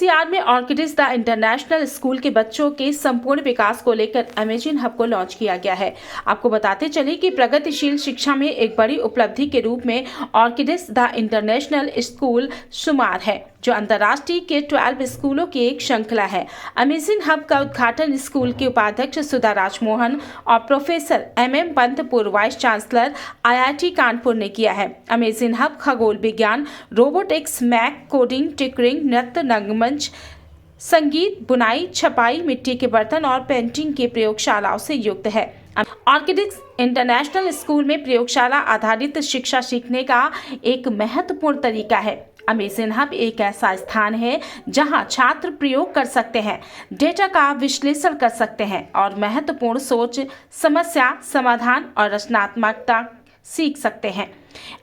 NCR में orchids the international school के बच्चों के संपूर्ण विकास को लेकर अमेजिंग हब को लॉन्च किया गया है। आपको बताते चले कि प्रगतिशील शिक्षा में एक बड़ी उपलब्धि के रूप में ऑर्किड्स द इंटरनेशनल स्कूल शुमार है, जो अंतर्राष्ट्रीय के 12 स्कूलों की एक श्रृंखला है। अमेजिंग हब का उद्घाटन स्कूल के उपाध्यक्ष सुधा राजमोहन और प्रोफेसर MM पंत, पूर्व वाइस चांसलर IIT कानपुर ने किया है। अमेजिंग हब खगोल विज्ञान, रोबोटिक्स, मैक, कोडिंग, टिंकरिंग, नृत्य, रंगमंच, संगीत, बुनाई, छपाई, मिट्टी के बर्तन और पेंटिंग की प्रयोगशालाओं से युक्त है। ऑर्किड्स इंटरनेशनल स्कूल में प्रयोगशाला आधारित शिक्षा सीखने का एक महत्वपूर्ण तरीका है। अमेजिंग हब एक ऐसा स्थान है जहां छात्र प्रयोग कर सकते हैं, डेटा का विश्लेषण कर सकते हैं और महत्वपूर्ण सोच, समस्या समाधान और रचनात्मकता सीख सकते हैं।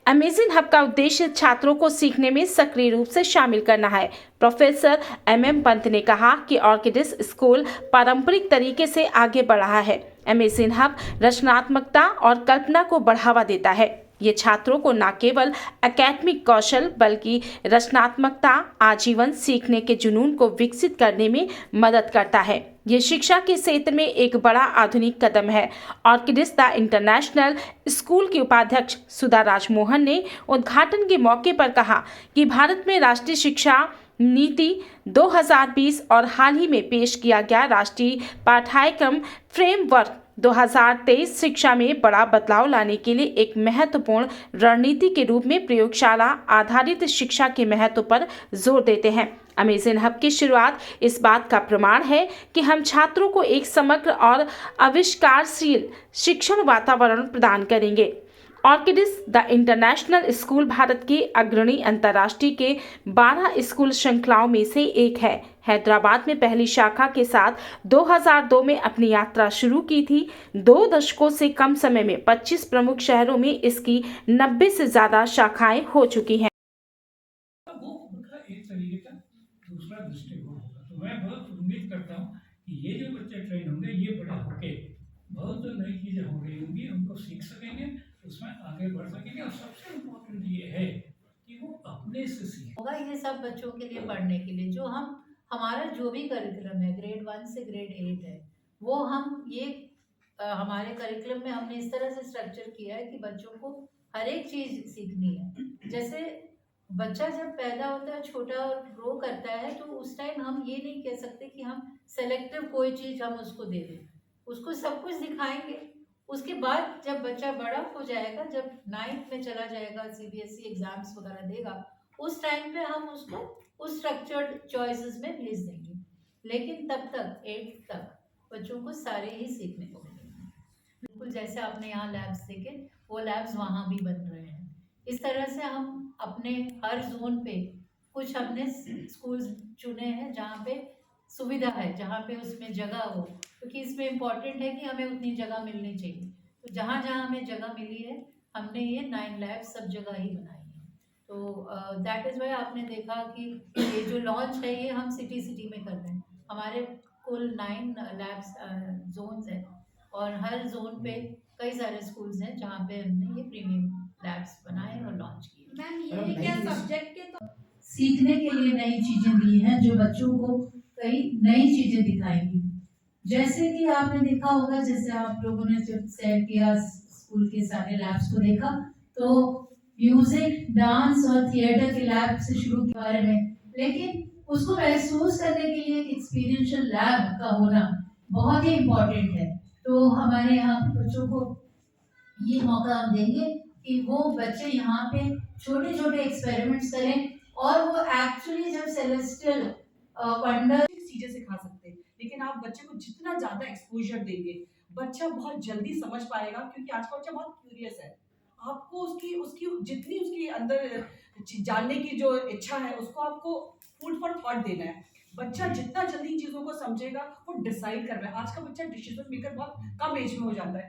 अमेजिंग हब का उद्देश्य छात्रों को सीखने में सक्रिय रूप से शामिल करना है। प्रोफेसर MM पंत ने कहा कि ऑर्किड्स स्कूल पारंपरिक तरीके से आगे बढ़ रहा है। अमेजिंग हब रचनात्मकता और कल्पना को बढ़ावा देता है। ये छात्रों को न केवल एकेडमिक कौशल बल्कि रचनात्मकता, आजीवन सीखने के जुनून को विकसित करने में मदद करता है। ये शिक्षा के क्षेत्र में एक बड़ा आधुनिक कदम है। ऑर्किड्स द इंटरनेशनल स्कूल के उपाध्यक्ष सुधा राजमोहन ने उद्घाटन के मौके पर कहा कि भारत में राष्ट्रीय शिक्षा नीति 2020 और हाल ही में पेश किया गया राष्ट्रीय पाठ्यक्रम फ्रेमवर्क 2023 शिक्षा में बड़ा बदलाव लाने के लिए एक महत्वपूर्ण रणनीति के रूप में प्रयोगशाला आधारित शिक्षा के महत्व पर जोर देते हैं। अमेजिंग हब की शुरुआत इस बात का प्रमाण है कि हम छात्रों को एक समग्र और आविष्कारशील शिक्षण वातावरण प्रदान करेंगे। Orchids the international school Bharat के अग्रणी अंतर्राष्ट्रीय के 12 स्कूल श्रृंखलाओं में से एक है। हैदराबाद में पहली शाखा के साथ 2002 में अपनी यात्रा शुरू की थी। 2 दशकों से कम समय में 25 प्रमुख शहरों में इसकी 90 से ज्यादा शाखाएं हो चुकी हैं। वो उनका एक तरीके का दूसरा दृष्टिकोण होगा। तो मैं बहुत उम्मीद करता हूँ कि ये जो बच्चे ट्रेन होंगे, ये बड़े होके बहुत नई चीजें हो रही होंगी, उनको सीख सकेंगे, उसमें आगे बढ़ सकेंगे। और सबसे इम्पोर्टेंट ये है कि वो अपने से सीखें। होगा ये सब बच्चों के लिए पढ़ने के लिए, जो हमारा जो भी करिकुलम है ग्रेड 1 से ग्रेड 8 है, वो हम ये हमारे करिकुलम में हमने इस तरह से स्ट्रक्चर किया है कि बच्चों को हर एक चीज सीखनी है। जैसे बच्चा जब पैदा होता है छोटा और ग्रो करता है, तो उस टाइम हम ये नहीं कह सकते कि हम सेलेक्टिव कोई चीज हम उसको दे दें, उसको सब कुछ दिखाएंगे। उसके बाद जब बच्चा बड़ा हो जाएगा, जब 9th में चला जाएगा, CBSE एग्जाम्स वगैरह देगा, उस टाइम पे हम उसको उस स्ट्रक्चर्ड चॉइसेस में भेज देंगे। लेकिन तब तक 8th तक बच्चों को सारे ही सीखने को मिलेंगे। बिल्कुल जैसे आपने यहाँ लैब्स देखे, वो लैब्स वहाँ भी बन रहे हैं। इस तरह से हम अपने हर जोन पे कुछ हमने स्कूल्स चुने हैं जहाँ पे सुविधा है, जहाँ पे उसमें जगह हो, क्योंकि इसमें इम्पॉर्टेंट है कि हमें उतनी जगह मिलनी चाहिए। तो जहाँ जहाँ हमें जगह मिली है, हमने ये 9 लैब्स सब जगह ही बनाई है। तो दैट इज़ वाई आपने देखा कि ये जो लॉन्च है ये हम सिटी सिटी में कर रहे हैं। हमारे कुल 9 लैब्स जोन्स हैं और हर जोन पे कई सारे स्कूल्स हैं जहाँ पे हमने ये प्रीमियम लैब्स बनाए और लॉन्च किए। मैम ये क्या सब्जेक्ट के तो सीखने के लिए नई चीजें दी हैं जो बच्चों को कई नई चीजें दिखाएंगी। जैसे कि आपने देखा होगा, जैसे आप लोगों ने जब सेट किया स्कूल के सारे लैब्स को देखा, तो म्यूजिक, डांस और थिएटर के लैब से शुरू के बारे में, लेकिन उसको महसूस करने के लिए एक एक्सपीरियंशियल लैब का होना बहुत ही इम्पोर्टेंट है। तो हमारे यहाँ बच्चों को ये मौका हम देंगे कि वो बच्चे यहाँ पे छोटे छोटे एक्सपेरिमेंट्स करें और वो एक्चुअली जब सेलेस्टियल वंडर चीजें सिखा सकते हैं। लेकिन आप बच्चे को जितना ज्यादा एक्सपोजर देंगे, बच्चा बहुत जल्दी समझ पाएगा, क्योंकि आज का बच्चा बहुत क्यूरियस है। आपको उसकी उसकी जितनी उसके अंदर जानने की जो इच्छा है, उसको आपको फूड फॉर थॉट देना है। बच्चा जितना जल्दी चीजों को समझेगा, वो डिसाइड कर रहा है। आज का बच्चा डिसीजन मेकर बहुत कम एज में हो जाता है।